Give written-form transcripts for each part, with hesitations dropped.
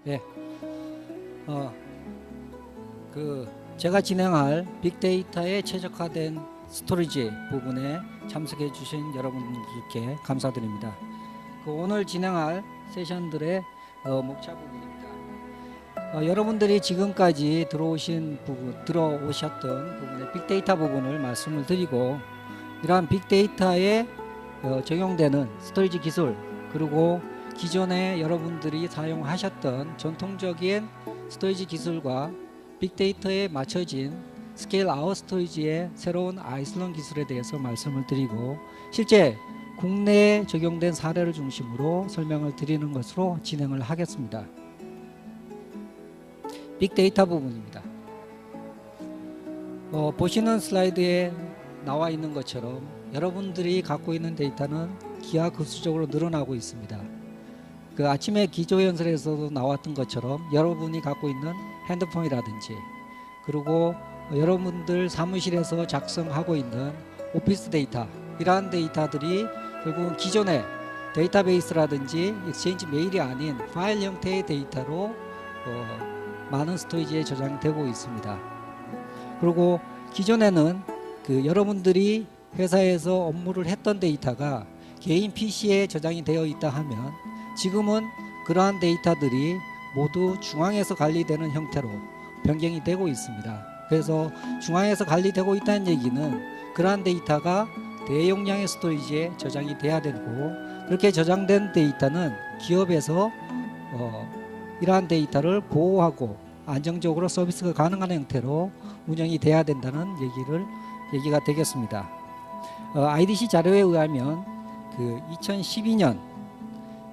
예, 제가 진행할 빅데이터에 최적화된 스토리지 부분에 참석해 주신 여러분들께 감사드립니다. 오늘 진행할 세션들의 목차 부분입니다. 여러분들이 지금까지 들어오셨던 부분의 빅데이터 부분을 말씀을 드리고, 이러한 빅데이터에 적용되는 스토리지 기술, 그리고 기존에 여러분들이 사용하셨던 전통적인 스토리지 기술과 빅데이터에 맞춰진 스케일 아웃 스토리지의 새로운 아이슬론 기술에 대해서 말씀을 드리고, 실제 국내에 적용된 사례를 중심으로 설명을 드리는 것으로 진행을 하겠습니다. 빅데이터 부분입니다. 보시는 슬라이드에 나와 있는 것처럼 여러분들이 갖고 있는 데이터는 기하급수적으로 늘어나고 있습니다. 아침에 기조연설에서도 나왔던 것처럼 여러분이 갖고 있는 핸드폰이라든지, 그리고 여러분들 사무실에서 작성하고 있는 오피스 데이터, 이러한 데이터들이 결국은 기존의 데이터베이스라든지 익스체인지 메일이 아닌 파일 형태의 데이터로 많은 스토리지에 저장되고 있습니다. 그리고 기존에는 여러분들이 회사에서 업무를 했던 데이터가 개인 PC에 저장이 되어 있다 하면, 지금은 그러한 데이터들이 모두 중앙에서 관리되는 형태로 변경이 되고 있습니다. 그래서 중앙에서 관리되고 있다는 얘기는 그러한 데이터가 대용량의 스토리지에 저장이 돼야 되고, 그렇게 저장된 데이터는 기업에서 이러한 데이터를 보호하고 안정적으로 서비스가 가능한 형태로 운영이 돼야 된다는 얘기가 되겠습니다. IDC 자료에 의하면 2012년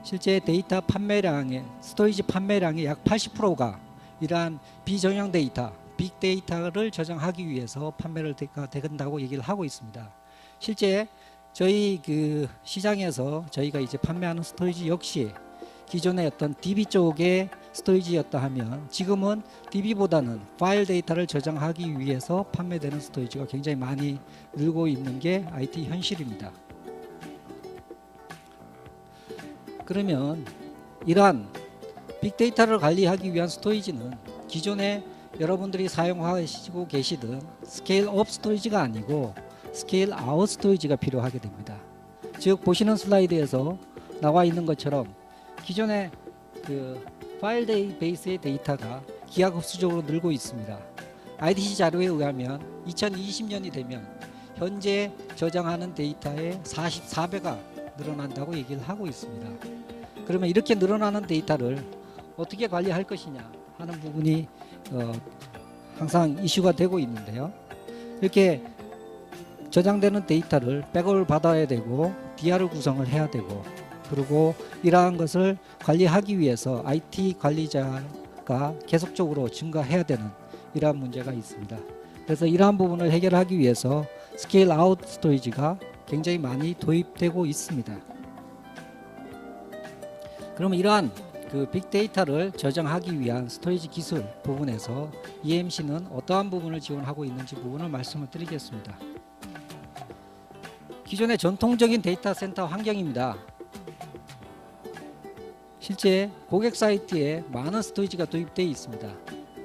실제 데이터 판매량의 스토리지 판매량의 약 80%가 이러한 비정형 데이터, 빅데이터를 저장하기 위해서 판매를 된다고 얘기를 하고 있습니다. 실제 저희 시장에서 저희가 이제 판매하는 스토리지 역시 기존의 어떤 DB 쪽의 스토리지였다 하면, 지금은 DB보다는 파일 데이터를 저장하기 위해서 판매되는 스토리지가 굉장히 많이 늘고 있는 게 IT 현실입니다. 그러면 이러한 빅데이터를 관리하기 위한 스토리지는 기존에 여러분들이 사용하시고 계시던 스케일 업 스토리지가 아니고 스케일 아웃 스토리지가 필요하게 됩니다. 즉 보시는 슬라이드에서 나와 있는 것처럼 기존의 파일 베이스의 데이터가 기하급수적으로 늘고 있습니다. IDC 자료에 의하면 2020년이 되면 현재 저장하는 데이터의 44배가 늘어난다고 얘기를 하고 있습니다. 그러면 이렇게 늘어나는 데이터를 어떻게 관리할 것이냐 하는 부분이 항상 이슈가 되고 있는데요. 이렇게 저장되는 데이터를 백업을 받아야 되고 DR을 구성을 해야 되고, 그리고 이러한 것을 관리하기 위해서 IT 관리자가 계속적으로 증가해야 되는 이러한 문제가 있습니다. 그래서 이러한 부분을 해결하기 위해서 스케일 아웃 스토리지가 굉장히 많이 도입되고 있습니다. 그러면 이러한 빅데이터를 저장하기 위한 스토리지 기술 부분에서 EMC는 어떠한 부분을 지원하고 있는지 부분을 말씀을 드리겠습니다. 기존의 전통적인 데이터 센터 환경입니다. 실제 고객 사이트에 많은 스토리지가 도입되어 있습니다.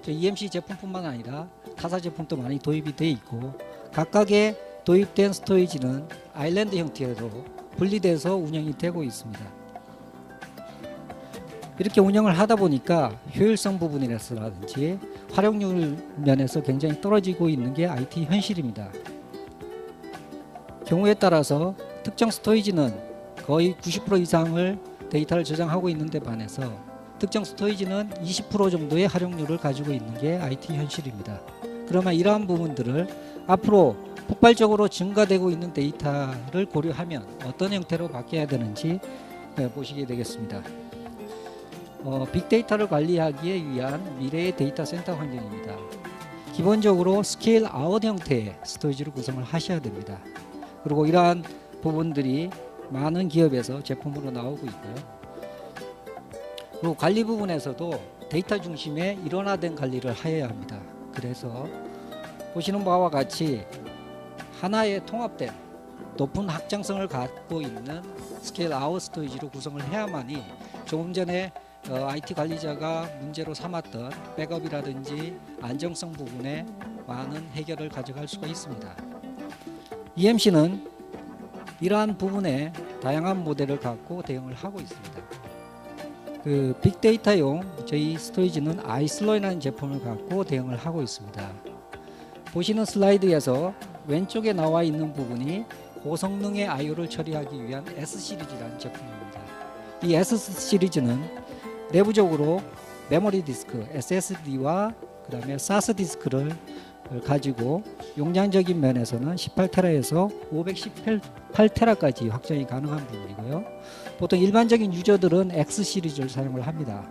EMC 제품뿐만 아니라 타사 제품도 많이 도입이 되어 있고, 각각의 도입된 스토리지는 아일랜드 형태로 분리돼서 운영이 되고 있습니다. 이렇게 운영을 하다 보니까 효율성 부분이라든지 활용률 면에서 굉장히 떨어지고 있는 게 IT 현실입니다. 경우에 따라서 특정 스토리지는 거의 90% 이상을 데이터를 저장하고 있는데 반해서 특정 스토리지는 20% 정도의 활용률을 가지고 있는 게 IT 현실입니다. 그러면 이러한 부분들을 앞으로 폭발적으로 증가되고 있는 데이터를 고려하면 어떤 형태로 바뀌어야 되는지 보시게 되겠습니다. 빅데이터를 관리하기 위한 미래의 데이터 센터 환경입니다. 기본적으로 스케일 아웃 형태의 스토리지를 구성을 하셔야 됩니다. 그리고 이러한 부분들이 많은 기업에서 제품으로 나오고 있고요. 그리고 관리 부분에서도 데이터 중심의 일원화된 관리를 하여야 합니다. 그래서 보시는 바와 같이 하나의 통합된 높은 확장성을 갖고 있는 스케일 아웃 스토리지로 구성을 해야만이 조금 전에 IT 관리자가 문제로 삼았던 백업이라든지 안정성 부분에 많은 해결을 가져갈 수가 있습니다. EMC는 이러한 부분에 다양한 모델을 갖고 대응을 하고 있습니다. 그 빅데이터용 저희 스토리지는 아이슬론이라는 제품을 갖고 대응을 하고 있습니다. 보시는 슬라이드에서 왼쪽에 나와 있는 부분이 고성능의 I/O를 처리하기 위한 S 시리즈라는 제품입니다. 이 S 시리즈는 내부적으로 메모리 디스크 SSD와 그 다음에 SAS 디스크를 가지고 용량적인 면에서는 18테라에서 518테라까지 확장이 가능한 부분이고요. 보통 일반적인 유저들은 X 시리즈를 사용을 합니다.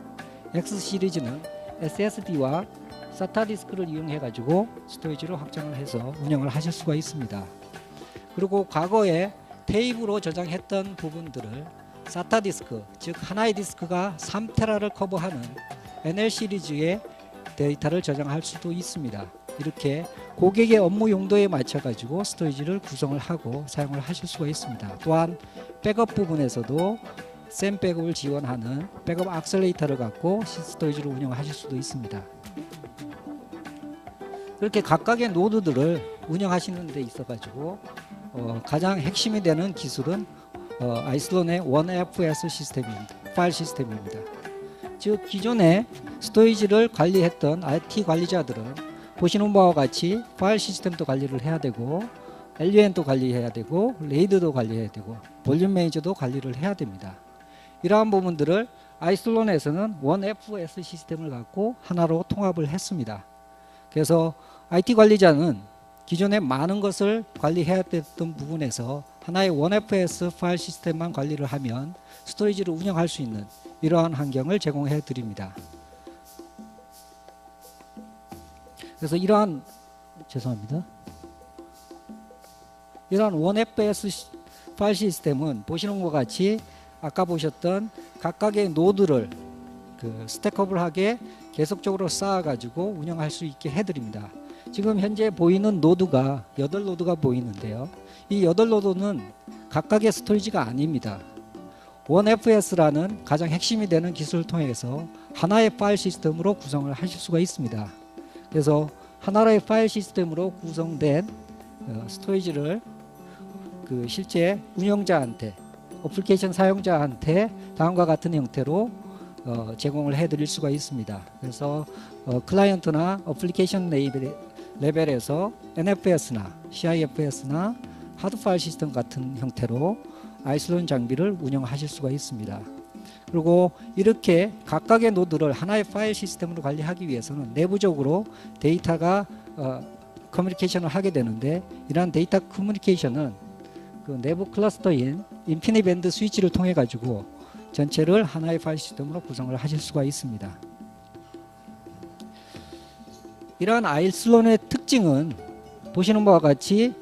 X 시리즈는 SSD와 SATA 디스크를 이용해 가지고 스토리지를 확장을 해서 운영을 하실 수가 있습니다. 그리고 과거에 테이프로 저장했던 부분들을 SATA 디스크, 즉 하나의 디스크가 3테라를 커버하는 NL 시리즈의 데이터를 저장할 수도 있습니다. 이렇게 고객의 업무 용도에 맞춰 가지고 스토리지를 구성을 하고 사용을 하실 수가 있습니다. 또한 백업 부분에서도 샘 백업을 지원하는 백업 악셀레이터를 갖고 스토리지를 운영하실 수도 있습니다. 그렇게 각각의 노드들을 운영하시는 데 있어 가지고 가장 핵심이 되는 기술은 아이슬론의 1FS 시스템입니다. 파일 시스템입니다. 즉 기존에 스토리지를 관리했던 IT 관리자들은 보시는 바와 같이 파일 시스템도 관리를 해야 되고 LUN도 관리해야 되고 레이드도 관리해야 되고 볼륨 매니저도 관리를 해야 됩니다. 이러한 부분들을 아이슬론에서는 1FS 시스템을 갖고 하나로 통합을 했습니다. 그래서 IT 관리자는 기존에 많은 것을 관리해야 됐던 부분에서 하나의 1FS 파일 시스템만 관리를 하면 스토리지를 운영할 수 있는 이러한 환경을 제공해 드립니다. 그래서 이러한 1FS 파일 시스템은 보시는 것 같이 아까 보셨던 각각의 노드를 스택업을 하게 계속적으로 쌓아 가지고 운영할 수 있게 해드립니다. 지금 현재 보이는 노드가 8노드가 보이는데요. 이 8노드는 각각의 스토리지가 아닙니다. 1FS라는 가장 핵심이 되는 기술을 통해서 하나의 파일 시스템으로 구성을 하실 수가 있습니다. 그래서 하나의 파일 시스템으로 구성된 스토리지를 실제 운영자한테 어플리케이션 사용자한테 다음과 같은 형태로 제공을 해드릴 수가 있습니다. 그래서 클라이언트나 어플리케이션 레벨에서 NFS나 CIFS나 하드 파일 시스템 같은 형태로 아이슬론 장비를 운영하실 수가 있습니다. 그리고 이렇게 각각의 노드를 하나의 파일 시스템으로 관리하기 위해서는 내부적으로 데이터가 커뮤니케이션을 하게 되는데 이러한 데이터 커뮤니케이션은 그 내부 클러스터인 인피니밴드 스위치를 통해 가지고 전체를 하나의 파일 시스템으로 구성을 하실 수가 있습니다. 이러한 아이슬론의 특징은 보시는 바와 같이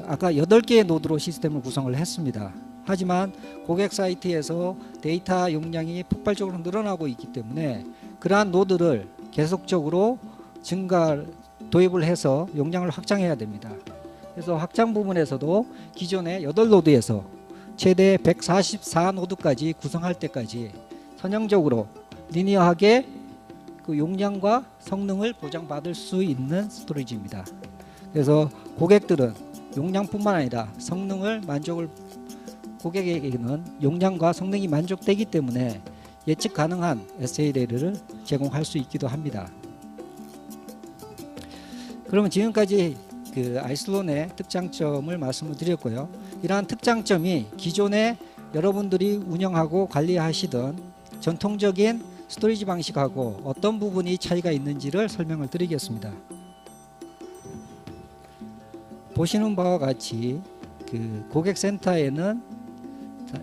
아까 8개의 노드로 시스템을 구성을 했습니다. 하지만 고객 사이트에서 데이터 용량이 폭발적으로 늘어나고 있기 때문에 그러한 노드를 계속적으로 도입을 해서 용량을 확장해야 됩니다. 그래서 확장 부분에서도 기존의 8노드에서 최대 144노드까지 구성할 때까지 선형적으로 리니어하게 그 용량과 성능을 보장받을 수 있는 스토리지입니다. 그래서 고객들은 용량뿐만 아니라 고객에게는 용량과 성능이 만족되기 때문에 예측 가능한 SLA를 제공할 수 있기도 합니다. 그러면 지금까지 아이슬론의 특장점을 말씀을 드렸고요. 이러한 특장점이 기존에 여러분들이 운영하고 관리하시던 전통적인 스토리지 방식하고 어떤 부분이 차이가 있는지를 설명을 드리겠습니다. 보시는 바와 같이 고객센터에는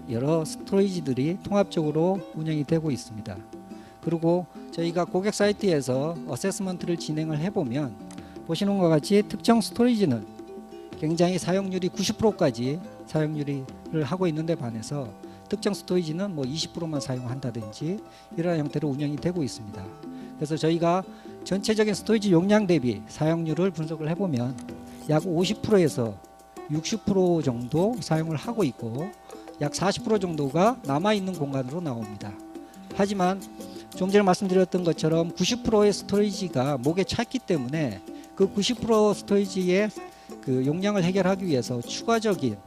여러 스토리지들이 통합적으로 운영이 되고 있습니다. 그리고 저희가 고객 사이트에서 어세스먼트를 진행을 해보면 보시는 것 같이 특정 스토리지는 굉장히 사용률이 90%까지 사용률을 하고 있는데 반해서 특정 스토리지는 20%만 사용한다든지 이런 형태로 운영이 되고 있습니다. 그래서 저희가 전체적인 스토리지 용량 대비 사용률을 분석을 해보면 약 50%에서 60% 정도 사용을 하고 있고 약 40% 정도가 남아있는 공간으로 나옵니다. 하지만 좀 전에 말씀드렸던 것처럼 90%의 스토리지가 목에 찼기 때문에 그 90% 스토리지의 그 용량을 해결하기 위해서 추가적인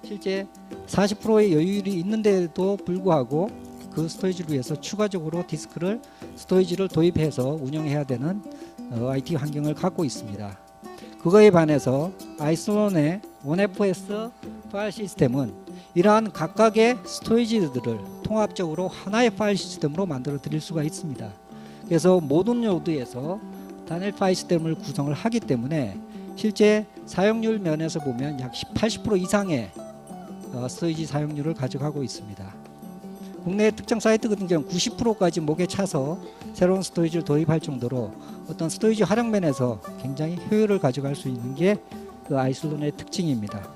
실제 40%의 여유율이 있는데도 불구하고 그 스토리지를 위해서 추가적으로 스토리지를 도입해서 운영해야 되는 IT 환경을 갖고 있습니다. 그거에 반해서 아이슬론의 OneFS 파일 시스템은 이러한 각각의 스토리지들을 통합적으로 하나의 파일 시스템으로 만들어 드릴 수가 있습니다. 그래서 모든 노드에서 단일 파일 시스템을 구성을 하기 때문에 실제 사용률 면에서 보면 약 80% 이상의 스토리지 사용률을 가져가고 있습니다. 국내 특정 사이트 같은 경우 90%까지 목에 차서 새로운 스토리지를 도입할 정도로 어떤 스토리지 활용 면에서 굉장히 효율을 가져갈 수 있는 게 그 아이슬론의 특징입니다.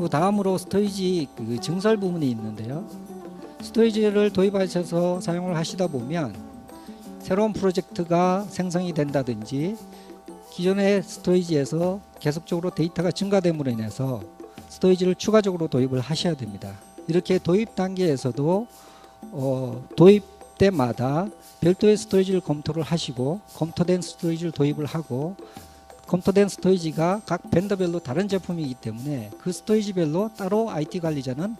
다음으로 스토리지 그 증설 부분이 있는데요. 스토리지를 도입하셔서 사용을 하시다 보면 새로운 프로젝트가 생성이 된다든지 기존의 스토리지에서 계속적으로 데이터가 증가됨으로 인해서 스토리지를 추가적으로 도입을 하셔야 됩니다. 이렇게 도입 단계에서도 도입 때마다 별도의 스토리지를 검토를 하시고 검토된 스토리지를 도입을 하고 검토된 스토리지가 각 벤더별로 다른 제품이기 때문에 그 스토리지별로 따로 IT 관리자는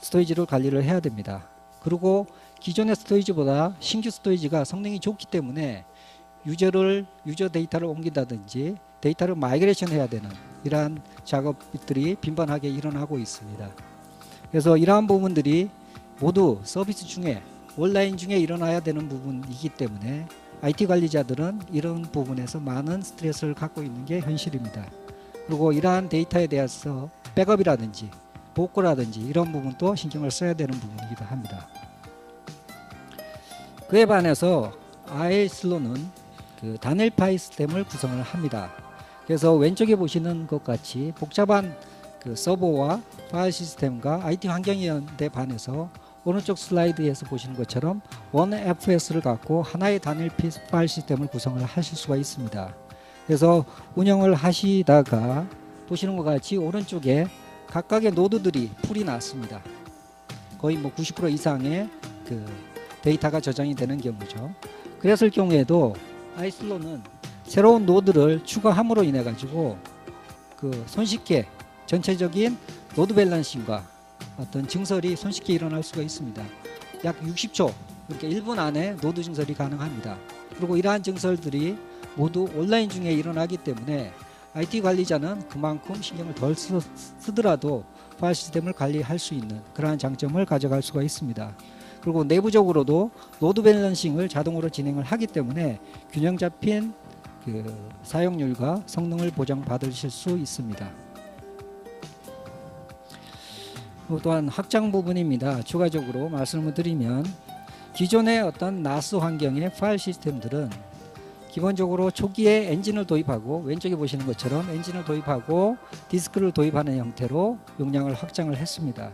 스토리지를 관리를 해야 됩니다. 그리고 기존의 스토리지보다 신규 스토리지가 성능이 좋기 때문에 유저 데이터를 옮긴다든지 데이터를 마이그레이션 해야 되는 이러한 작업들이 빈번하게 일어나고 있습니다. 그래서 이러한 부분들이 모두 서비스 중에 온라인 중에 일어나야 되는 부분이기 때문에 IT 관리자들은 이런 부분에서 많은 스트레스를 갖고 있는 게 현실입니다. 그리고 이러한 데이터에 대해서 백업이라든지 복구라든지 이런 부분도 신경을 써야 되는 부분이기도 합니다. 그에 반해서 아이슬론은 그 단일 파일 시스템을 구성을 합니다. 그래서 왼쪽에 보시는 것 같이 복잡한 그 서버와 파일 시스템과 IT 환경에 반해서 오른쪽 슬라이드에서 보시는 것처럼 OneFS를 갖고 하나의 단일 파일 시스템을 구성을 하실 수가 있습니다. 그래서 운영을 하시다가 보시는 것 같이 오른쪽에 각각의 노드들이 풀이 났습니다. 거의 뭐 90% 이상의 그 데이터가 저장이 되는 경우죠. 그랬을 경우에도 아이슬론은 새로운 노드를 추가함으로 인해 가지고 그 손쉽게 전체적인 노드 밸런싱과 어떤 증설이 손쉽게 일어날 수가 있습니다. 약 60초, 그러니까 1분 안에 노드 증설이 가능합니다. 그리고 이러한 증설들이 모두 온라인 중에 일어나기 때문에 IT 관리자는 그만큼 신경을 덜 쓰더라도 파일 시스템을 관리할 수 있는 그러한 장점을 가져갈 수가 있습니다. 그리고 내부적으로도 노드 밸런싱을 자동으로 진행을 하기 때문에 균형 잡힌 그 사용률과 성능을 보장받으실 수 있습니다. 또한 확장 부분입니다. 추가적으로 말씀을 드리면 기존의 어떤 나스 환경의 파일 시스템들은 기본적으로 초기에 엔진을 도입하고 왼쪽에 보시는 것처럼 엔진을 도입하고 디스크를 도입하는 형태로 용량을 확장을 했습니다.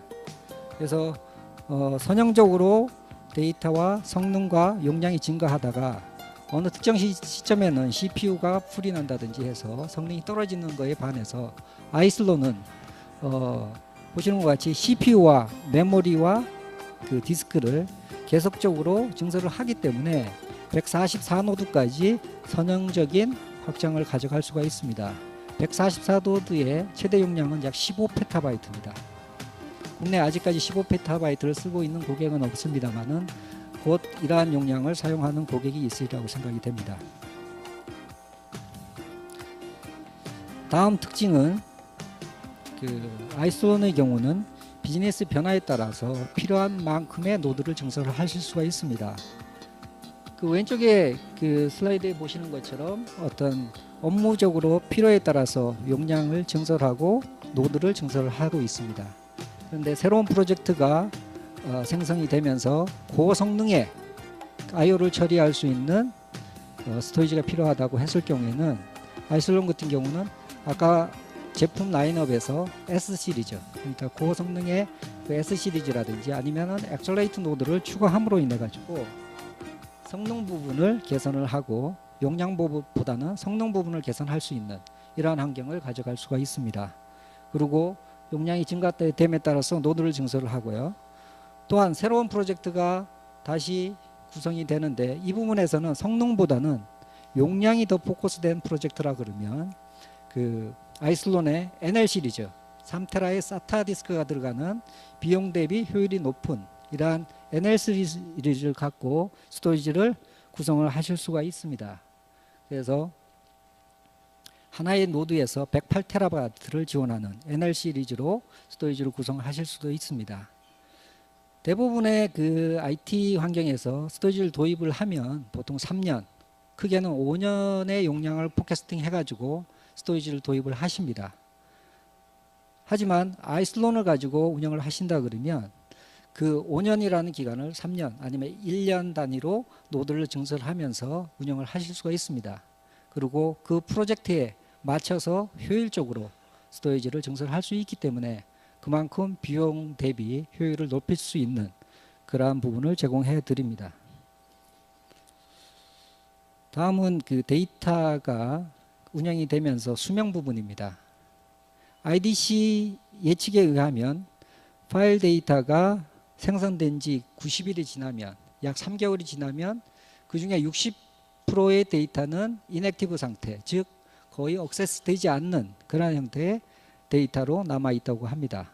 그래서 선형적으로 데이터와 성능과 용량이 증가하다가 어느 특정 시점에는 CPU가 풀이 난다든지 해서 성능이 떨어지는 것에 반해서 아이슬론은 보시는 것 같이 CPU와 메모리와 그 디스크를 계속적으로 증설을 하기 때문에 144노드까지 선형적인 확장을 가져갈 수가 있습니다. 144노드의 최대 용량은 약 15PB입니다. 국내 아직까지 15PB를 쓰고 있는 고객은 없습니다만은 곧 이러한 용량을 사용하는 고객이 있으리라고 생각이 됩니다. 다음 특징은 그 아이슬론의 경우는 비즈니스 변화에 따라서 필요한 만큼의 노드를 증설을 하실 수가 있습니다. 그 왼쪽에 그 슬라이드에 보시는 것처럼 어떤 업무적으로 필요에 따라서 용량을 증설하고 노드를 증설을 하고 있습니다. 그런데 새로운 프로젝트가 생성이 되면서 고성능의 IO를 처리할 수 있는 스토리지가 필요하다고 했을 경우에는 아이슬론 같은 경우는 아까 제품 라인업에서 S 시리즈, 그러니까 고성능의 그 S 시리즈라든지 아니면은 액셀레이트 노드를 추가함으로 인해 가지고 성능 부분을 개선을 하고 용량 부분보다는 성능 부분을 개선할 수 있는 이러한 환경을 가져갈 수가 있습니다. 그리고 용량이 증가됨에 따라서 노드를 증설을 하고요. 또한 새로운 프로젝트가 다시 구성이 되는데 이 부분에서는 성능보다는 용량이 더 포커스된 프로젝트라 그러면 그 아이슬론의 NL 시리즈 3테라의 SATA 디스크가 들어가는 비용 대비 효율이 높은 이러한 NL 시리즈를 갖고 스토리지를 구성을 하실 수가 있습니다. 그래서 하나의 노드에서 108TB를 지원하는 NL 시리즈로 스토리지를 구성하실 수도 있습니다. 대부분의 그 IT 환경에서 스토리지를 도입을 하면 보통 3년, 크게는 5년의 용량을 포캐스팅 해가지고 스토리지를 도입을 하십니다. 하지만 아이슬론을 가지고 운영을 하신다 그러면 그 5년이라는 기간을 3년 아니면 1년 단위로 노드를 증설하면서 운영을 하실 수가 있습니다. 그리고 그 프로젝트에 맞춰서 효율적으로 스토리지를 증설할 수 있기 때문에 그만큼 비용 대비 효율을 높일 수 있는 그러한 부분을 제공해 드립니다. 다음은 그 데이터가 운영이 되면서 수명 부분입니다. IDC 예측에 의하면 파일 데이터가 생성된 지 90일이 지나면 약 3개월이 지나면 그 중에 60%의 데이터는 인액티브 상태, 즉 거의 액세스 되지 않는 그런 형태의 데이터로 남아 있다고 합니다.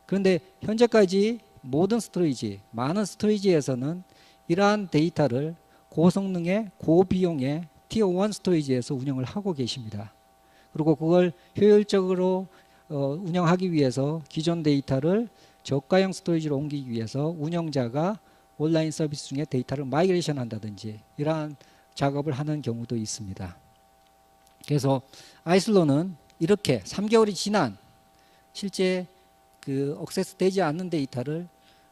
그런데 현재까지 모든 스토리지, 많은 스토리지에서는 이러한 데이터를 고성능의 고비용의 티어 1 스토리지에서 운영을 하고 계십니다. 그리고 그걸 효율적으로 운영하기 위해서 기존 데이터를 저가형 스토리지로 옮기기 위해서 운영자가 온라인 서비스 중에 데이터를 마이그레이션 한다든지 이러한 작업을 하는 경우도 있습니다. 그래서 아이슬론은 이렇게 3개월이 지난 실제 그 액세스 되지 않는 데이터를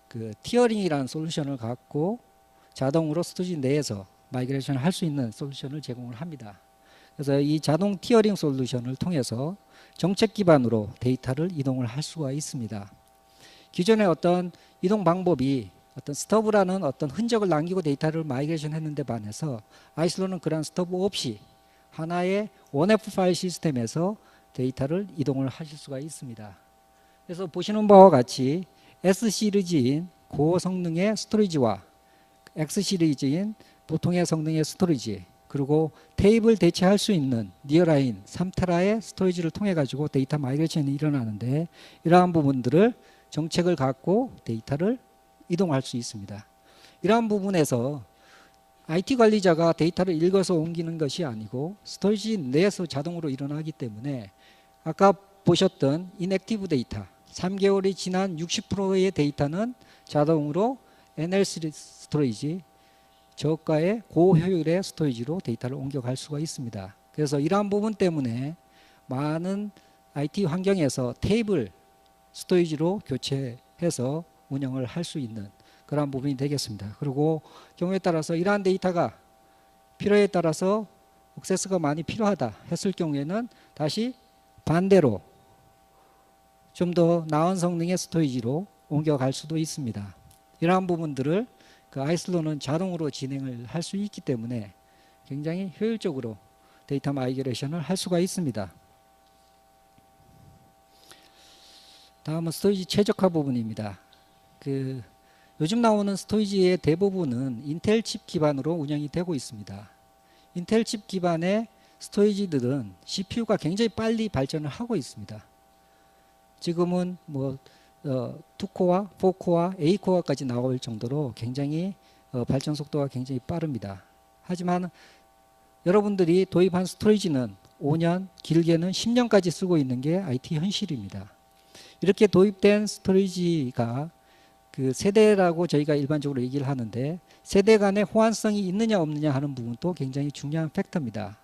그 티어링이라는 솔루션을 갖고 자동으로 스토리지 내에서 마이그레이션을 할 수 있는 솔루션을 제공을 합니다. 그래서 이 자동 티어링 솔루션을 통해서 정책 기반으로 데이터를 이동을 할 수가 있습니다. 기존의 어떤 이동 방법이 어떤 스터브라는 어떤 흔적을 남기고 데이터를 마이그레이션 했는데 반해서 아이슬론은 그런 스터브 없이 하나의 원F 파일 시스템에서 데이터를 이동을 하실 수가 있습니다. 그래서 보시는 바와 같이 S 시리즈인 고성능의 스토리지와 X 시리즈인 보통의 성능의 스토리지, 그리고 테이블 대체할 수 있는 니어라인 3테라의 스토리지를 통해 가지고 데이터 마이그레이션이 일어나는데 이러한 부분들을 정책을 갖고 데이터를 이동할 수 있습니다. 이러한 부분에서 IT 관리자가 데이터를 읽어서 옮기는 것이 아니고 스토리지 내에서 자동으로 일어나기 때문에 아까 보셨던 인액티브 데이터 3개월이 지난 60%의 데이터는 자동으로 NL 스토리지 저가의 고효율의 스토리지로 데이터를 옮겨갈 수가 있습니다. 그래서 이러한 부분 때문에 많은 IT 환경에서 테이블 스토리지로 교체해서 운영을 할 수 있는 그런 부분이 되겠습니다. 그리고 경우에 따라서 이러한 데이터가 필요에 따라서 액세스가 많이 필요하다 했을 경우에는 다시 반대로 좀 더 나은 성능의 스토리지로 옮겨갈 수도 있습니다. 이러한 부분들을 그 아이슬론은 자동으로 진행을 할 수 있기 때문에 굉장히 효율적으로 데이터 마이그레이션을 할 수가 있습니다. 다음은 스토리지 최적화 부분입니다. 그 요즘 나오는 스토리지의 대부분은 인텔 칩 기반으로 운영이 되고 있습니다. 인텔 칩 기반의 스토리지들은 CPU가 굉장히 빨리 발전을 하고 있습니다. 지금은 뭐 2코어, 4코어, 8코어까지 나올 정도로 굉장히 발전 속도가 굉장히 빠릅니다. 하지만 여러분들이 도입한 스토리지는 5년, 길게는 10년까지 쓰고 있는 게 IT 현실입니다. 이렇게 도입된 스토리지가 그 세대라고 저희가 일반적으로 얘기를 하는데 세대 간의 호환성이 있느냐 없느냐 하는 부분도 굉장히 중요한 팩터입니다.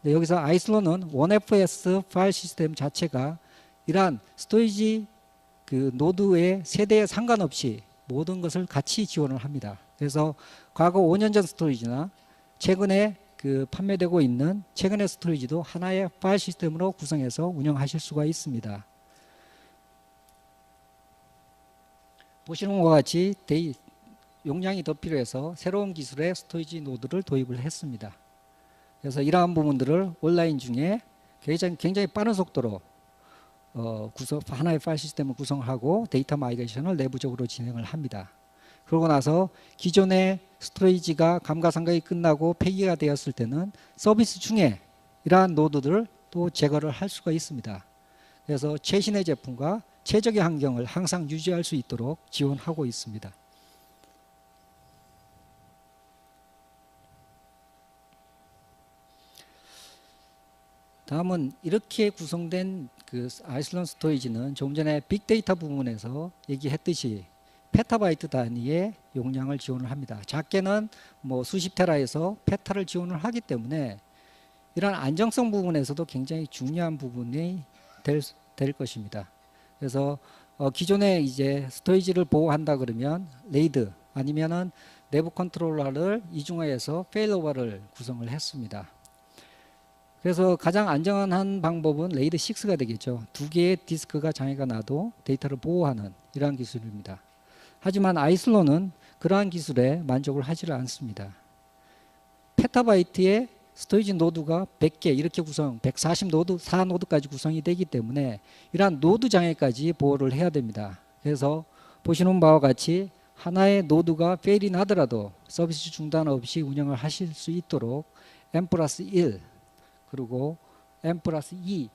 근데 여기서 아이슬론은 1FS 파일 시스템 자체가 이러한 스토리지 그 노드의 세대에 상관없이 모든 것을 같이 지원을 합니다. 그래서 과거 5년 전 스토리지나 최근에 그 판매되고 있는 최근의 스토리지도 하나의 파일 시스템으로 구성해서 운영하실 수가 있습니다. 보시는 것과 같이 용량이 더 필요해서 새로운 기술의 스토리지 노드를 도입을 했습니다. 그래서 이러한 부분들을 온라인 중에 굉장히 빠른 속도로 하나의 파일 시스템을 구성하고 데이터 마이그레이션을 내부적으로 진행을 합니다. 그러고 나서 기존의 스토리지가 감가상각이 끝나고 폐기가 되었을 때는 서비스 중에 이러한 노드들을 또 제거를 할 수가 있습니다. 그래서 최신의 제품과 최적의 환경을 항상 유지할 수 있도록 지원하고 있습니다. 다음은 이렇게 구성된 그 아이슬론 스토리지는 조금 전에 빅데이터 부분에서 얘기했듯이 페타바이트 단위의 용량을 지원을 합니다. 작게는 뭐 수십 테라에서 페타를 지원을 하기 때문에 이런 안정성 부분에서도 굉장히 중요한 부분이 될 것입니다. 그래서 기존에 이제 스토리지를 보호한다 그러면 레이드 아니면은 내부 컨트롤러를 이중화해서 페일오버를 구성을 했습니다. 그래서 가장 안전한 방법은 레이드 6가 되겠죠. 두 개의 디스크가 장애가 나도 데이터를 보호하는 이러한 기술입니다. 하지만 아이슬론은 그러한 기술에 만족을 하지를 않습니다. 페타바이트의 스토리지 노드가 100개 이렇게 140노드, 4노드까지 구성이 되기 때문에 이러한 노드 장애까지 보호를 해야 됩니다. 그래서 보시는 바와 같이 하나의 노드가 페일이 나더라도 서비스 중단 없이 운영을 하실 수 있도록 M+1 그리고 M+2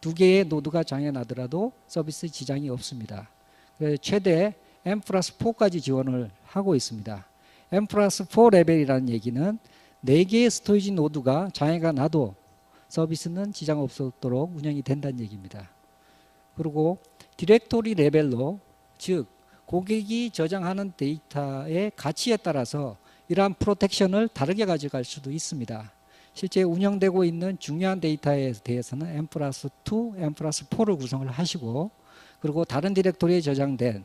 두 개의 노드가 장애 나더라도 서비스 지장이 없습니다. 최대 M+4까지 지원을 하고 있습니다. M+4 레벨이라는 얘기는 4개의 스토리지 노드가 장애가 나도 서비스는 지장 없도록 운영이 된다는 얘기입니다. 그리고 디렉토리 레벨로 즉 고객이 저장하는 데이터의 가치에 따라서 이러한 프로텍션을 다르게 가져갈 수도 있습니다. 실제 운영되고 있는 중요한 데이터에 대해서는 M+2, M+4를 구성을 하시고 그리고 다른 디렉토리에 저장된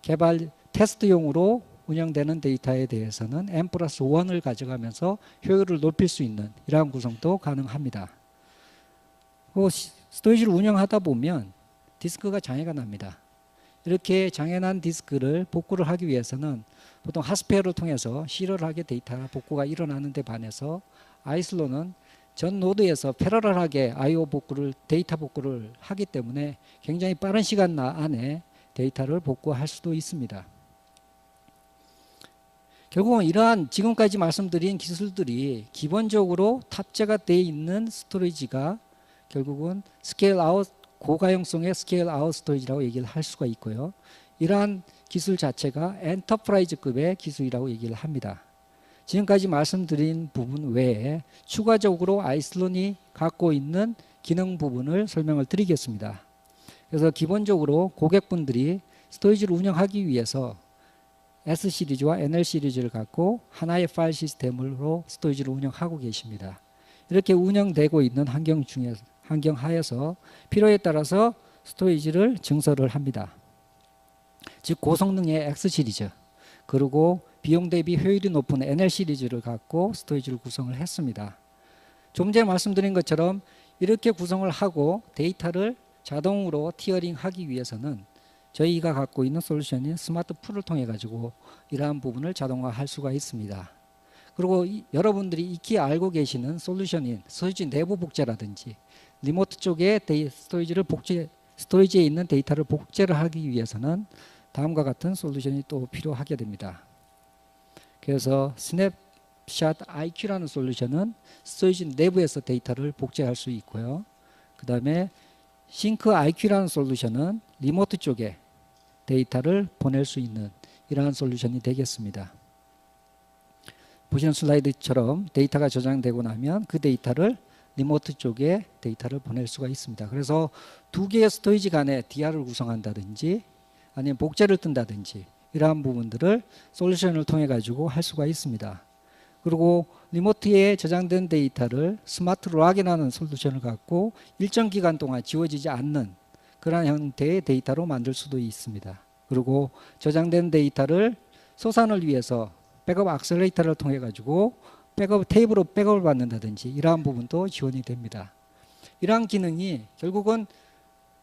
개발 테스트용으로 운영되는 데이터에 대해서는 M+1을 가져가면서 효율을 높일 수 있는 이러한 구성도 가능합니다. 스토리지를 운영하다 보면 디스크가 장애가 납니다. 이렇게 장애난 디스크를 복구를 하기 위해서는 보통 하스페어를 통해서 시리얼하게 데이터 복구가 일어나는 데 반해서 아이슬론은 전 노드에서 패러럴하게 I/O 복구를 데이터 복구를 하기 때문에 굉장히 빠른 시간 안에 데이터를 복구할 수도 있습니다. 결국은 이러한 지금까지 말씀드린 기술들이 기본적으로 탑재가 되어 있는 스토리지가 결국은 스케일 아웃 고가용성의 스케일 아웃 스토리지라고 얘기를 할 수가 있고요. 이러한 기술 자체가 엔터프라이즈급의 기술이라고 얘기를 합니다. 지금까지 말씀드린 부분 외에 추가적으로 아이슬론이 갖고 있는 기능 부분을 설명을 드리겠습니다. 그래서 기본적으로 고객분들이 스토리지를 운영하기 위해서 S 시리즈와 NL 시리즈를 갖고 하나의 파일 시스템으로 스토리지를 운영하고 계십니다. 이렇게 운영되고 있는 환경 하에서 필요에 따라서 스토리지를 증설을 합니다. 즉 고성능의 X 시리즈 그리고 비용 대비 효율이 높은 NL 시리즈를 갖고 스토리지를 구성을 했습니다. 좀 전에 말씀드린 것처럼 이렇게 구성을 하고 데이터를 자동으로 티어링하기 위해서는 저희가 갖고 있는 솔루션인 스마트 풀을 통해 가지고 이러한 부분을 자동화할 수가 있습니다. 그리고 여러분들이 익히 알고 계시는 솔루션인 스토리지 내부 복제라든지 리모트 쪽에 스토리지에 있는 데이터를 복제를 하기 위해서는 다음과 같은 솔루션이 또 필요하게 됩니다. 그래서 스냅샷 IQ라는 솔루션은 스토리지 내부에서 데이터를 복제할 수 있고요. 그 다음에 싱크 IQ라는 솔루션은 리모트 쪽에 데이터를 보낼 수 있는 이러한 솔루션이 되겠습니다. 보시는 슬라이드처럼 데이터가 저장되고 나면 그 데이터를 리모트 쪽에 데이터를 보낼 수가 있습니다. 그래서 두 개의 스토리지 간에 DR을 구성한다든지 아니면 복제를 뜬다든지 이러한 부분들을 솔루션을 통해 가지고 할 수가 있습니다. 그리고 리모트에 저장된 데이터를 스마트 락이라는 솔루션을 갖고 일정 기간 동안 지워지지 않는 그런 형태의 데이터로 만들 수도 있습니다. 그리고 저장된 데이터를 소산을 위해서 백업 악셀레이터를 통해 가지고 테이블로 백업을 받는다든지 이러한 부분도 지원이 됩니다. 이러한 기능이 결국은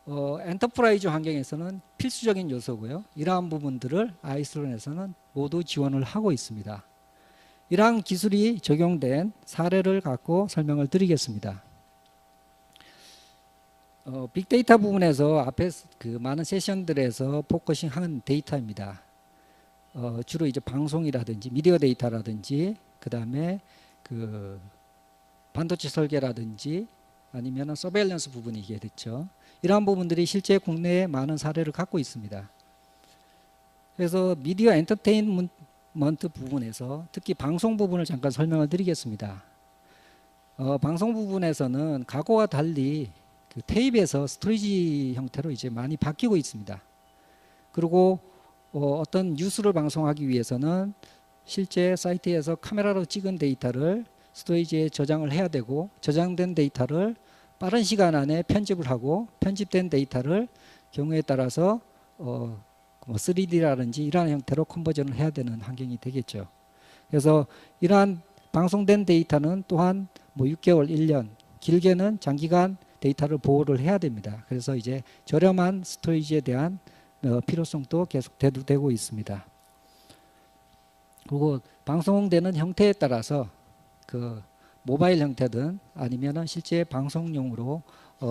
엔터프라이즈 환경에서는 필수적인 요소고요. 이러한 부분들을 아이슬론에서는 모두 지원을 하고 있습니다. 이러한 기술이 적용된 사례를 갖고 설명을 드리겠습니다. 빅데이터 부분에서 앞에 그 많은 세션들에서 포커싱한 데이터입니다. 주로 이제 방송이라든지 미디어 데이터라든지 그 다음에 그 반도체 설계라든지 아니면 서베일런스 부분이 이게 됐죠. 이러한 부분들이 실제 국내에 많은 사례를 갖고 있습니다. 그래서 미디어 엔터테인먼트 부분에서 특히 방송 부분을 잠깐 설명을 드리겠습니다. 방송 부분에서는 과거와 달리 그 테이프에서 스토리지 형태로 이제 많이 바뀌고 있습니다. 그리고 어떤 뉴스를 방송하기 위해서는 실제 사이트에서 카메라로 찍은 데이터를 스토리지에 저장을 해야 되고 저장된 데이터를 빠른 시간 안에 편집을 하고 편집된 데이터를 경우에 따라서 뭐 3D라든지 이러한 형태로 컨버전을 해야 되는 환경이 되겠죠. 그래서 이러한 방송된 데이터는 또한 뭐 6개월, 1년, 길게는 장기간 데이터를 보호를 해야 됩니다. 그래서 이제 저렴한 스토리지에 대한 필요성도 계속 대두되고 있습니다. 그리고 방송되는 형태에 따라서 그 모바일 형태든 아니면은 실제 방송용으로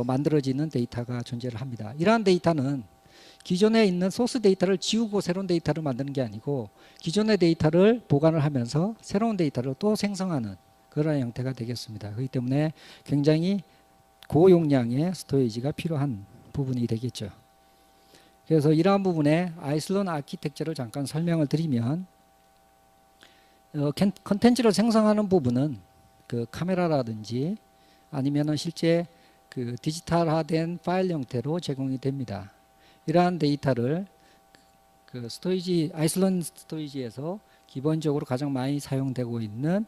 만들어지는 데이터가 존재를 합니다. 이러한 데이터는 기존에 있는 소스 데이터를 지우고 새로운 데이터를 만드는 게 아니고 기존의 데이터를 보관을 하면서 새로운 데이터를 또 생성하는 그런 형태가 되겠습니다. 그렇기 때문에 굉장히 고용량의 스토리지가 필요한 부분이 되겠죠. 그래서 이러한 부분에 아이슬론 아키텍처를 잠깐 설명을 드리면 컨텐츠를 생성하는 부분은 그 카메라라든지 아니면은 실제 그 디지털화된 파일 형태로 제공이 됩니다. 이러한 데이터를 그 스토리지 아이슬론 스토리지에서 기본적으로 가장 많이 사용되고 있는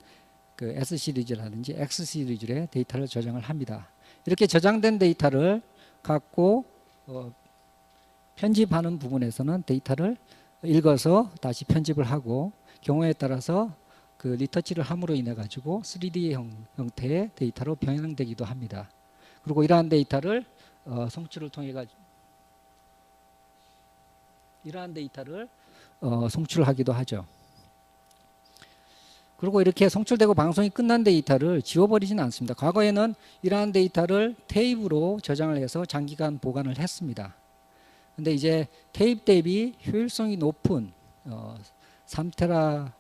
그 S 시리즈라든지 X 시리즈의 데이터를 저장을 합니다. 이렇게 저장된 데이터를 갖고 편집하는 부분에서는 데이터를 읽어서 다시 편집을 하고 경우에 따라서 그 리터치를 함으로 인해 가지고 3D 형태의 데이터로 변형되기도 합니다. 그리고 이러한 데이터를 송출을 통해 가지고 이러한 데이터를 송출하기도 하죠. 그리고 이렇게 송출되고 방송이 끝난 데이터를 지워버리지는 않습니다. 과거에는 이러한 데이터를 테이프로 저장을 해서 장기간 보관을 했습니다. 근데 이제 테이프 대비 효율성이 높은 3테라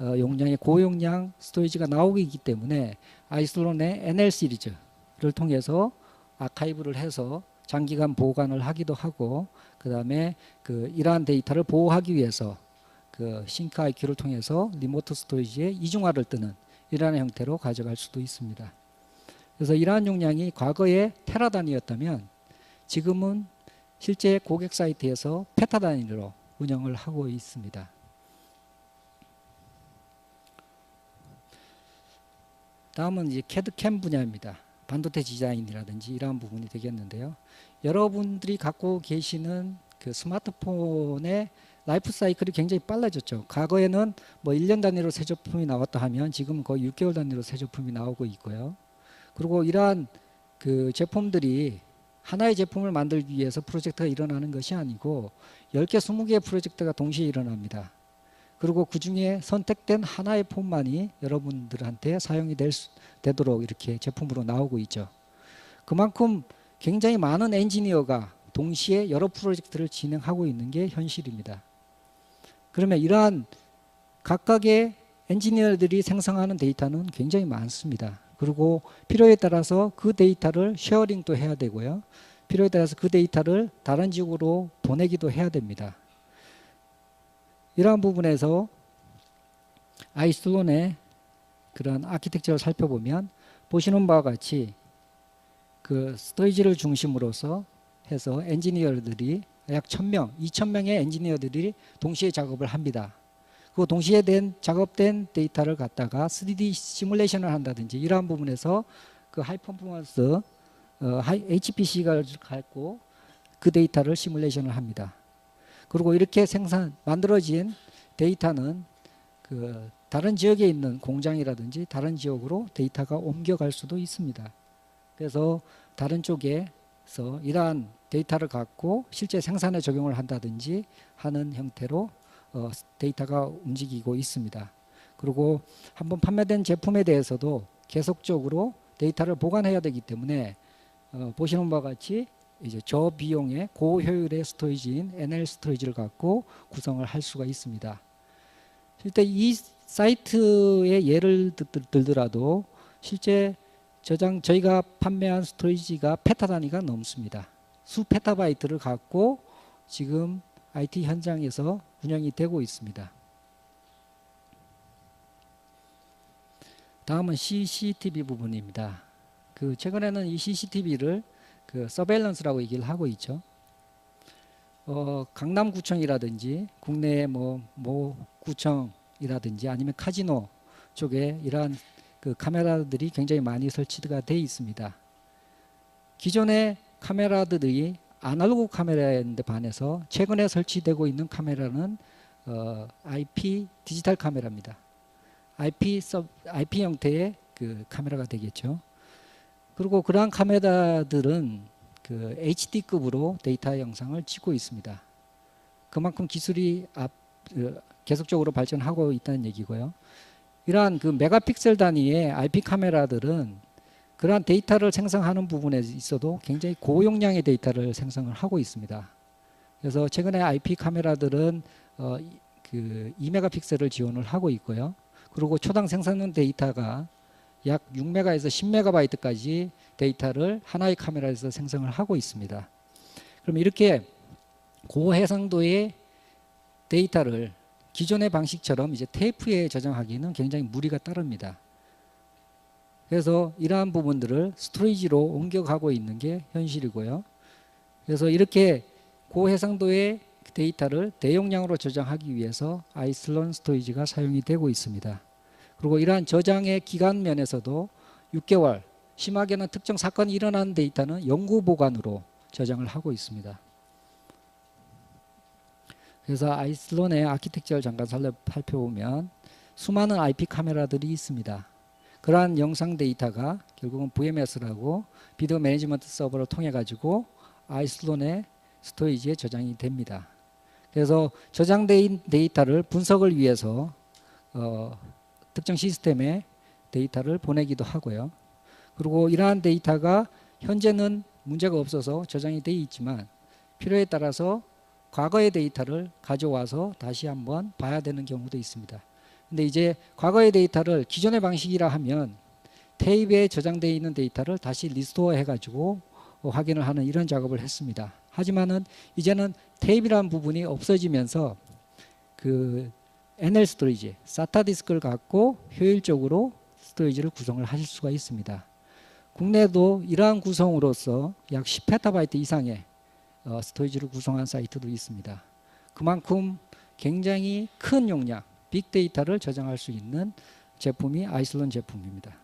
용량의 고용량 스토리지가 나오기 때문에 아이슬론의 NL 시리즈를 통해서 아카이브를 해서 장기간 보관을 하기도 하고 그 다음에 그 이러한 데이터를 보호하기 위해서 그 싱크 IQ를 통해서 리모트 스토리지의 이중화를 뜨는 이러한 형태로 가져갈 수도 있습니다. 그래서 이러한 용량이 과거에 테라 단위였다면 지금은 실제 고객 사이트에서 페타 단위로 운영을 하고 있습니다. 다음은 이제 CAD/CAM 분야입니다. 반도체 디자인이라든지 이러한 부분이 되겠는데요. 여러분들이 갖고 계시는 그 스마트폰의 라이프 사이클이 굉장히 빨라졌죠. 과거에는 뭐 1년 단위로 새 제품이 나왔다 하면 지금 거의 6개월 단위로 새 제품이 나오고 있고요. 그리고 이러한 그 제품들이 하나의 제품을 만들기 위해서 프로젝트가 일어나는 것이 아니고 10개, 20개의 프로젝트가 동시에 일어납니다. 그리고 그 중에 선택된 하나의 폼만이 여러분들한테 사용이 되도록 이렇게 제품으로 나오고 있죠. 그만큼 굉장히 많은 엔지니어가 동시에 여러 프로젝트를 진행하고 있는 게 현실입니다. 그러면 이러한 각각의 엔지니어들이 생성하는 데이터는 굉장히 많습니다. 그리고 필요에 따라서 그 데이터를 쉐어링도 해야 되고요. 필요에 따라서 그 데이터를 다른 지역으로 보내기도 해야 됩니다. 이러한 부분에서 아이슬론의 그런 아키텍처를 살펴보면 보시는 바와 같이 그 스토리지를 중심으로서 해서 엔지니어들이 약 1000명, 2000명의 엔지니어들이 동시에 작업을 합니다. 그 동시에 작업된 데이터를 갖다가 3D 시뮬레이션을 한다든지 이러한 부분에서 그 하이 퍼포먼스 HPC가 갖고 그 데이터를 시뮬레이션을 합니다. 그리고 이렇게 만들어진 데이터는 그 다른 지역에 있는 공장이라든지 다른 지역으로 데이터가 옮겨갈 수도 있습니다. 그래서 다른 쪽에서 이러한 데이터를 갖고 실제 생산에 적용을 한다든지 하는 형태로 데이터가 움직이고 있습니다. 그리고 한번 판매된 제품에 대해서도 계속적으로 데이터를 보관해야 되기 때문에 보시는 바와 같이 이제 저비용의 고효율의 스토리지인 NL 스토리지를 갖고 구성을 할 수가 있습니다. 실제 이 사이트의 예를 들더라도 실제 저희가 판매한 스토리지가 페타 단위가 넘습니다. 수 페타바이트를 갖고 지금 IT 현장에서 운영이 되고 있습니다. 다음은 CCTV 부분입니다. 최근에는 이 CCTV를 서베일런스라고 얘기를 하고 있죠. 강남구청이라든지 국내 모 구청이라든지 아니면 카지노 쪽에 이러한 카메라들이 굉장히 많이 설치가 되어 있습니다. 기존의 카메라들이 아날로그 카메라인데 반해서 최근에 설치되고 있는 카메라는 IP 디지털 카메라입니다. IP 형태의 카메라가 되겠죠. 그리고 그러한 카메라들은 HD급으로 데이터 영상을 찍고 있습니다. 그만큼 기술이 계속적으로 발전하고 있다는 얘기고요. 이러한 메가픽셀 단위의 IP 카메라들은 그러한 데이터를 생성하는 부분에 있어도 굉장히 고용량의 데이터를 생성을 하고 있습니다. 그래서 최근에 IP 카메라들은 2메가픽셀을 지원을 하고 있고요. 그리고 초당 생성된 데이터가 약 6메가에서 10메가바이트까지 데이터를 하나의 카메라에서 생성을 하고 있습니다. 그럼 이렇게 고해상도의 데이터를 기존의 방식처럼 이제 테이프에 저장하기는 굉장히 무리가 따릅니다. 그래서 이러한 부분들을 스토리지로 옮겨가고 있는 게 현실이고요. 그래서 이렇게 고해상도의 데이터를 대용량으로 저장하기 위해서 아이슬론 스토리지가 사용이 되고 있습니다. 그리고 이러한 저장의 기간 면에서도 6개월, 심하게는 특정 사건이 일어난 데이터는 영구 보관으로 저장을 하고 있습니다. 그래서 아이슬론의 아키텍처를 잠깐 살펴보면 수많은 IP 카메라들이 있습니다. 그러한 영상 데이터가 결국은 VMS라고 비디오 매니지먼트 서버를 통해 가지고 아이슬론의 스토리지에 저장이 됩니다. 그래서 저장된 데이터를 분석을 위해서 특정 시스템에 데이터를 보내기도 하고요. 그리고 이러한 데이터가 현재는 문제가 없어서 저장이 되어 있지만 필요에 따라서 과거의 데이터를 가져와서 다시 한번 봐야 되는 경우도 있습니다. 근데 이제 과거의 데이터를 기존의 방식이라 하면 테이프에 저장되어 있는 데이터를 다시 리스토어 해가지고 확인을 하는 이런 작업을 했습니다. 하지만은 이제는 테이프라는 부분이 없어지면서 NL 스토리지, SATA 디스크를 갖고 효율적으로 스토리지를 구성을 하실 수가 있습니다. 국내도 이러한 구성으로서 약 10페타바이트 이상의 스토리지를 구성한 사이트도 있습니다. 그만큼 굉장히 큰 용량, 빅데이터를 저장할 수 있는 제품이 아이슬론 제품입니다.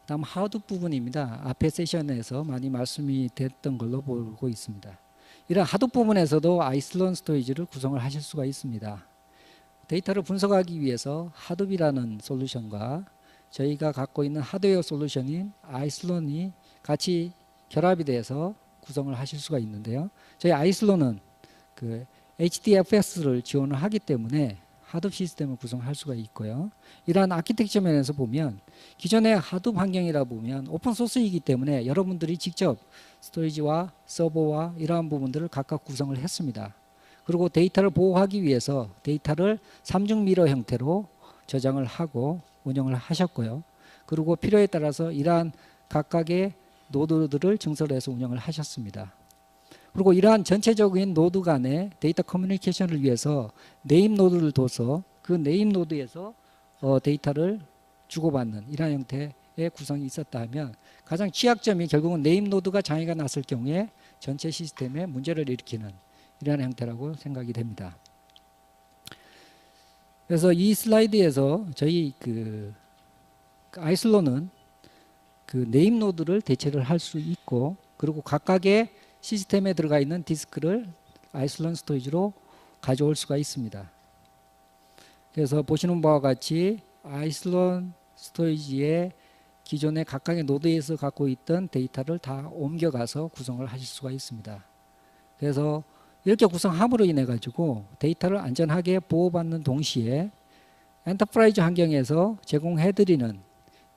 다음 하드 부분입니다. 앞에 세션에서 많이 말씀이 됐던 걸로 보고 있습니다. 이런 하드 부분에서도 아이슬론 스토리지를 구성을 하실 수가 있습니다. 데이터를 분석하기 위해서 하둡이라는 솔루션과 저희가 갖고 있는 하드웨어 솔루션인 아이슬론이 같이 결합이 돼서 구성을 하실 수가 있는데요. 저희 아이슬론은 HDFS를 지원을 하기 때문에 하둡 시스템을 구성할 수가 있고요. 이러한 아키텍처 면에서 보면 기존의 하둡 환경이라 보면 오픈소스이기 때문에 여러분들이 직접 스토리지와 서버와 이러한 부분들을 각각 구성을 했습니다. 그리고 데이터를 보호하기 위해서 데이터를 3중 미러 형태로 저장을 하고 운영을 하셨고요. 그리고 필요에 따라서 이러한 각각의 노드들을 증설해서 운영을 하셨습니다. 그리고 이러한 전체적인 노드 간의 데이터 커뮤니케이션을 위해서 네임 노드를 둬서 그 네임 노드에서 데이터를 주고받는 이러한 형태의 구성이 있었다 하면 가장 취약점이 결국은 네임 노드가 장애가 났을 경우에 전체 시스템에 문제를 일으키는 이러한 형태라고 생각이 됩니다. 그래서 이 슬라이드에서 저희 아이슬론은 네임 노드를 대체를 할 수 있고 그리고 각각의 시스템에 들어가 있는 디스크를 아이슬론 스토리지로 가져올 수가 있습니다. 그래서 보시는 바와 같이 아이슬론 스토리지의 기존의 각각의 노드에서 갖고 있던 데이터를 다 옮겨가서 구성을 하실 수가 있습니다. 그래서 이렇게 구성함으로 인해 가지고 데이터를 안전하게 보호받는 동시에 엔터프라이즈 환경에서 제공해드리는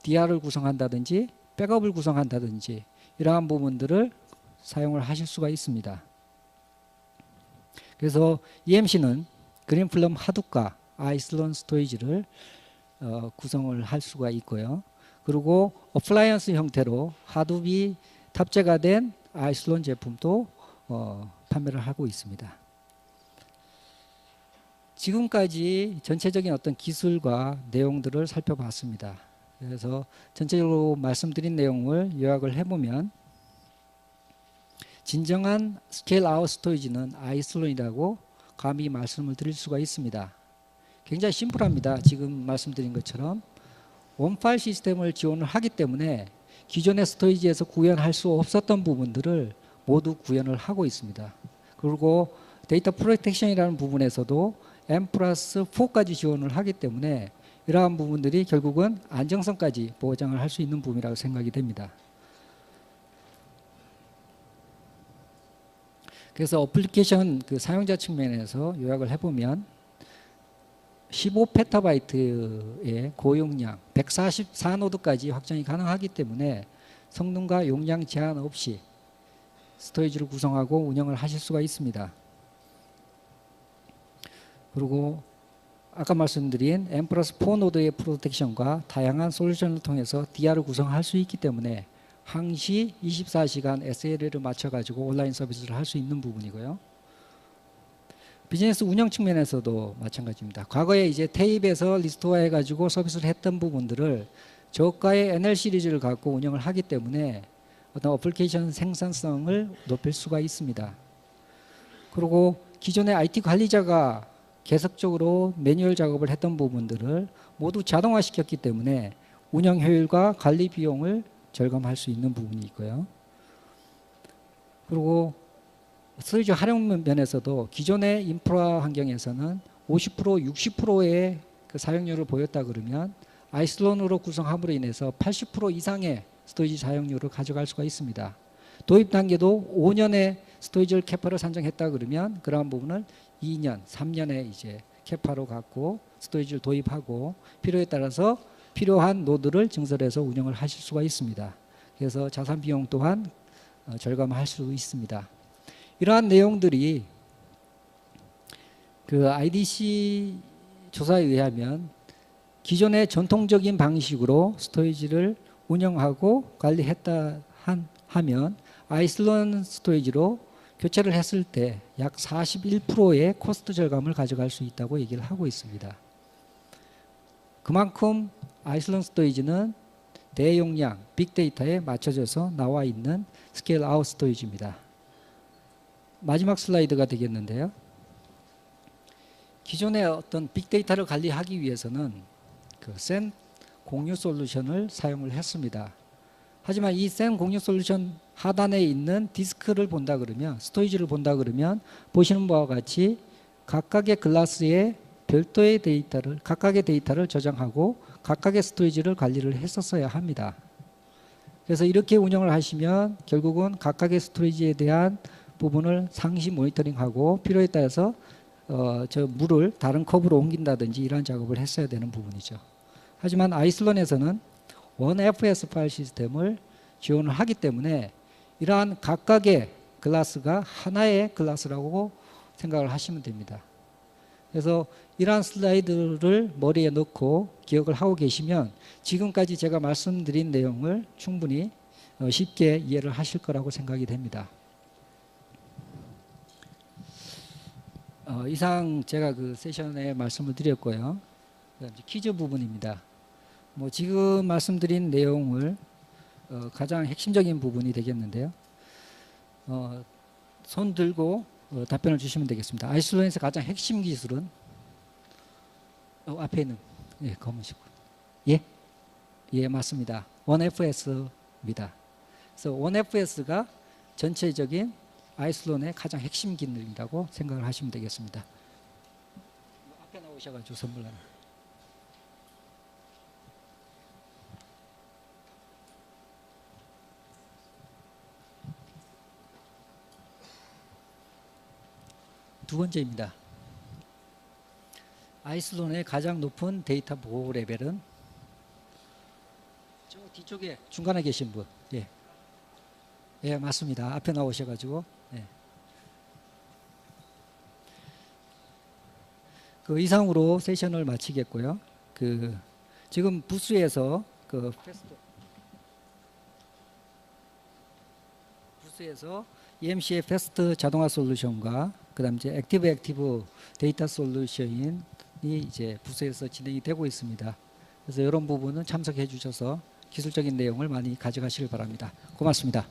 DR을 구성한다든지 백업을 구성한다든지 이러한 부분들을 사용을 하실 수가 있습니다. 그래서 EMC는 그린플럼 하둡과 아이슬론 스토리지를 구성을 할 수가 있고요. 그리고 어플라이언스 형태로 하둡이 탑재가 된 아이슬론 제품도 판매를 하고 있습니다. 지금까지 전체적인 어떤 기술과 내용들을 살펴봤습니다. 그래서 전체적으로 말씀드린 내용을 요약을 해보면 진정한 스케일 아웃 스토리지는 아이슬론이라고 감히 말씀을 드릴 수가 있습니다. 굉장히 심플합니다. 지금 말씀드린 것처럼 원파일 시스템을 지원을 하기 때문에 기존의 스토리지에서 구현할 수 없었던 부분들을 모두 구현을 하고 있습니다. 그리고 데이터 프로텍션이라는 부분에서도 M+4까지 지원을 하기 때문에 이러한 부분들이 결국은 안정성까지 보장을 할 수 있는 부분이라고 생각이 됩니다. 그래서 어플리케이션 그 사용자 측면에서 요약을 해보면 15PB의 고용량 144노드까지 확장이 가능하기 때문에 성능과 용량 제한 없이 스토리지를 구성하고 운영을 하실 수가 있습니다. 그리고 아까 말씀드린 M+4 노드의 프로텍션과 다양한 솔루션을 통해서 DR을 구성할 수 있기 때문에 항시 24시간 SLA를 맞춰가지고 온라인 서비스를 할 수 있는 부분이고요. 비즈니스 운영 측면에서도 마찬가지입니다. 과거에 이제 테이프에서 리스토어 해가지고 서비스를 했던 부분들을 저가의 NL 시리즈를 갖고 운영을 하기 때문에 어떤 어플리케이션 생산성을 높일 수가 있습니다. 그리고 기존의 IT 관리자가 계속적으로 매뉴얼 작업을 했던 부분들을 모두 자동화시켰기 때문에 운영 효율과 관리 비용을 절감할 수 있는 부분이 있고요. 그리고 스토리지 활용 면에서도 기존의 인프라 환경에서는 50%, 60%의 그 사용률을 보였다 그러면 아이슬론으로 구성함으로 인해서 80% 이상의 스토리지 사용률을 가져갈 수가 있습니다. 도입 단계도 5년의 스토리지 캐파를 산정했다 그러면 그러한 부분을 2년, 3년에 이제 캐파로 갖고 스토리지를 도입하고 필요에 따라서 필요한 노드를 증설해서 운영을 하실 수가 있습니다. 그래서 자산 비용 또한 절감할 수 있습니다. 이러한 내용들이 그 IDC 조사에 의하면 기존의 전통적인 방식으로 스토리지를 운영하고 관리했다 하면 아이슬론 스토리지로 교체를 했을 때 약 41%의 코스트 절감을 가져갈 수 있다고 얘기를 하고 있습니다. 그만큼 아이슬론 스토리지는 대용량 빅데이터에 맞춰져서 나와 있는 스케일 아웃 스토리지입니다. 마지막 슬라이드가 되겠는데요. 기존의 어떤 빅데이터를 관리하기 위해서는 그 센 공유 솔루션을 사용을 했습니다. 하지만 이 센 공유 솔루션 하단에 있는 디스크를 본다 그러면 스토리지를 본다 그러면 보시는 바와 같이 각각의 클래스에 별도의 데이터를 각각의 데이터를 저장하고 각각의 스토리지를 관리를 했었어야 합니다. 그래서 이렇게 운영을 하시면 결국은 각각의 스토리지에 대한 부분을 상시 모니터링하고 필요에 따라서 저 물을 다른 컵으로 옮긴다든지 이런 작업을 했어야 되는 부분이죠. 하지만 아이슬론에서는 원FS 파일 시스템을 지원을 하기 때문에 이러한 각각의 클래스가 하나의 클래스라고 생각을 하시면 됩니다. 그래서 이러한 슬라이드를 머리에 넣고 기억을 하고 계시면 지금까지 제가 말씀드린 내용을 충분히 쉽게 이해를 하실 거라고 생각이 됩니다. 이상 제가 그 세션에 말씀을 드렸고요. 퀴즈 부분입니다. 뭐 지금 말씀드린 내용을 가장 핵심적인 부분이 되겠는데요. 손 들고 답변을 주시면 되겠습니다. 아이슬론에서 가장 핵심 기술은 앞에 있는 예, 검은색. 예? 예, 맞습니다. 원FS입니다. 그래서 원FS가 전체적인 아이슬론의 가장 핵심 기능이라고 생각을 하시면 되겠습니다. 앞에 나오셔가지고 선물 하나. 두 번째입니다. 아이슬론의 가장 높은 데이터 보호 레벨은 저 뒤쪽에 중간에 계신 분. 예. 예, 맞습니다. 앞에 나오셔가지고. 예. 그 이상으로 세션을 마치겠고요. 그 지금 부스에서 그 부스에서 EMC의 패스트 자동화 솔루션과 그다음 이제 액티브 데이터 솔루션이 이제 부스에서 진행이 되고 있습니다. 그래서 이런 부분은 참석해 주셔서 기술적인 내용을 많이 가져가시길 바랍니다. 고맙습니다.